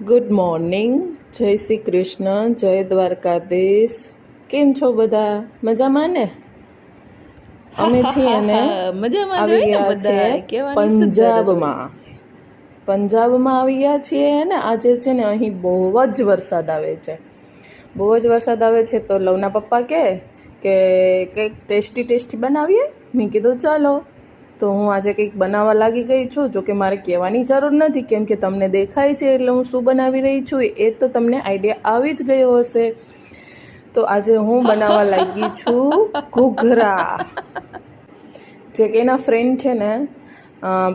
Good morning, જય શ્રી કૃષ્ણ, જય દ્વારકાધીશ. કેમ છો બધા? મજામાં ને? અમે છીએ ને આવી ગયા છે પંજાબમાં આવી ગયા છીએ ને. આજે છે ને અહીં બહુ જ વરસાદ આવે છે, તો લવના પપ્પા કે કંઈક ટેસ્ટી બનાવીએ. મેં કીધું ચાલો. તો હું આજે કંઈક બનાવવા લાગી ગઈ છું. જો કે મારે કહેવાની જરૂર નથી, કેમ કે તમને દેખાય છે એટલે હું શું બનાવી રહી છું એ તો તમને આઈડિયા આવી જ ગયો હશે. તો આજે હું બનાવવા લાગી છું ઘૂઘરા. જે કે એના ફ્રેન્ડ છે ને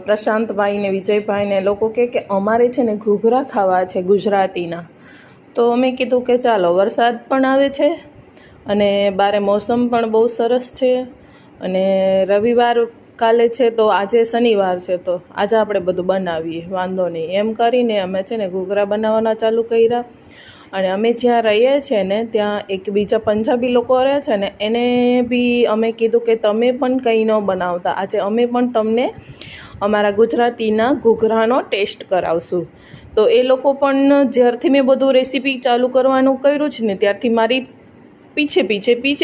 પ્રશાંતભાઈ ને વિજયભાઈ ને લોકો કે અમારે છે ને ઘૂઘરા ખાવા છે ગુજરાતીના. તો મેં કીધું કે ચાલો, વરસાદ પણ આવે છે અને બારે મોસમ પણ બહુ સરસ છે અને રવિવાર કાલે છે, તો આજે શનિવાર છે, તો આજે આપણે બધું બનાવીએ, વાંધો નહીં એમ કરીને અમે છે ને ઘૂઘરા બનાવવાના ચાલુ કર્યા. અને અમે જ્યાં રહીએ છીએ ને ત્યાં એક બીજા પંજાબી લોકો રહે છે ને, એને બી અમે કીધું કે તમે પણ કંઈ ન બનાવતા, આજે અમે પણ તમને અમારા ગુજરાતીના ઘૂઘરાનો ટેસ્ટ કરાવશું. તો એ લોકો પણ જ્યારથી મેં બધું રેસીપી ચાલુ કરવાનું કર્યું છે ને ત્યારથી મારી પીછે ફરતી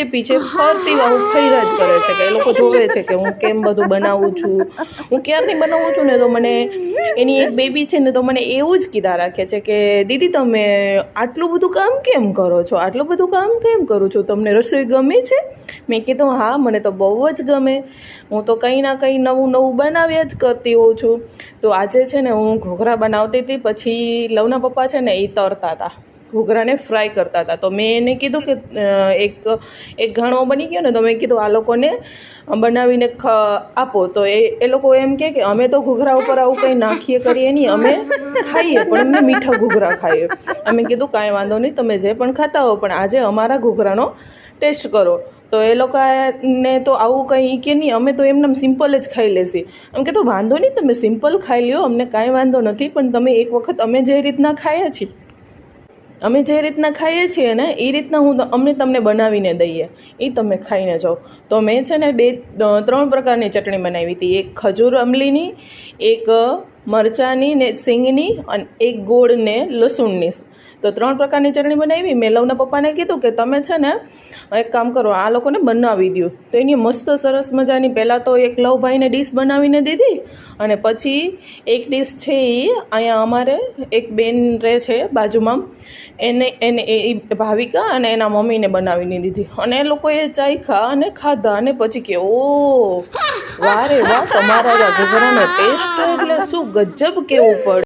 ફર્યા જ કરે છે કે એ લોકો જોવે છે કે હું કેમ બધું બનાવું છું, હું ક્યારથી બનાવું છું ને. તો મને એની એક બેબી છે ને, તો મને એવું જ કીધા રાખે છે કે દીદી તમે આટલું બધું કામ કેમ કરો છો, આટલું બધું કામ કેમ કરું છું, તમને રસોઈ ગમે છે? મેં કીધું હા, મને તો બહુ જ ગમે, હું તો કંઈ ના કંઈ નવું બનાવ્યા જ કરતી હોઉં છું. તો આજે છે ને હું ઘૂઘરા બનાવતી હતી, પછી લવના પપ્પા છે ને એ તળતા હતા, ઘૂઘરાને ફ્રાય કરતા હતા. તો મેં એને કીધું કે એક ઘાણો બની ગયો ને, તો મેં કીધું આ લોકોને બનાવીને આપો. તો એ લોકો એમ કે અમે તો ઘૂઘરા ઉપર આવું કંઈ નાખીએ કરીએ નહીં, અમે ખાઈએ પણ અમે મીઠા ઘૂઘરા ખાઈએ. અમે કીધું કાંઈ વાંધો નહીં, તમે જે પણ ખાતા હો પણ આજે અમારા ઘૂઘરાનો ટેસ્ટ કરો. તો એ લોકોને તો આવું કંઈ કે નહીં, અમે તો એમને સિમ્પલ જ ખાઈ લેશી. એમ કીધું વાંધો નહીં, તમે સિમ્પલ ખાઈ લ્યો, અમને કાંઈ વાંધો નથી, પણ તમે એક વખત અમે જે રીતના ખાઈએ છીએ ને એ રીતના અમે તમને બનાવીને દઈએ, એ તમે ખાઈને જાઓ. તો મેં છે ને 3 પ્રકારની ચટણી બનાવી હતી, એક ખજૂર અમલીની, એક મરચાંની ને સિંગની, અને એક ગોળ ને લસણની. તો 3 પ્રકારની ચટણી બનાવી. મેં લવના પપ્પાને કીધું કે તમે છે ને એક કામ કરો, આ લોકોને બનાવી દો. તો એની મસ્ત સરસ મજાની પહેલાં તો એક લવભાઈને ડીશ બનાવીને દીધી, અને પછી એક ડીશ છે એ અહીંયા અમારે એક બેન રહે છે બાજુમાં, એને એ ભાવિકા અને એના મમ્મીને બનાવીને દીધી. અને એ લોકોએ ચાખ્યા અને ખાધા, અને પછી કે ઓ વાહ રે વાહ, તમારા ઘૂઘરાનો ટેસ્ટ એટલે શું ગજબ કેવું પડે.